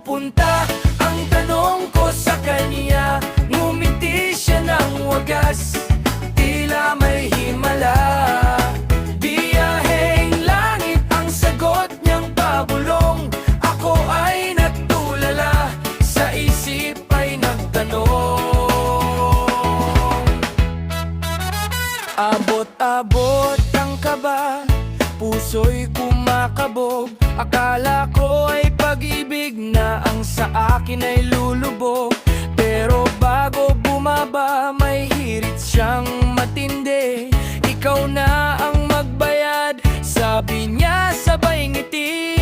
pupunta? Ang tanong ko sa kanya. Ngumiti siya ng wagas, tila may himala. Biyaheng langit ang sagot niyang pabulong. Ako ay nagtulala, sa isip ay nagtanong. Abot-abot ang kaba, puso'y kumakabog. Akala ko ay pag-ibig na ang sa akin ay lulubog. Pero bago bumaba, may hirit siyang matindi. Ikaw na ang magbayad, sabi niya sabay ngiti.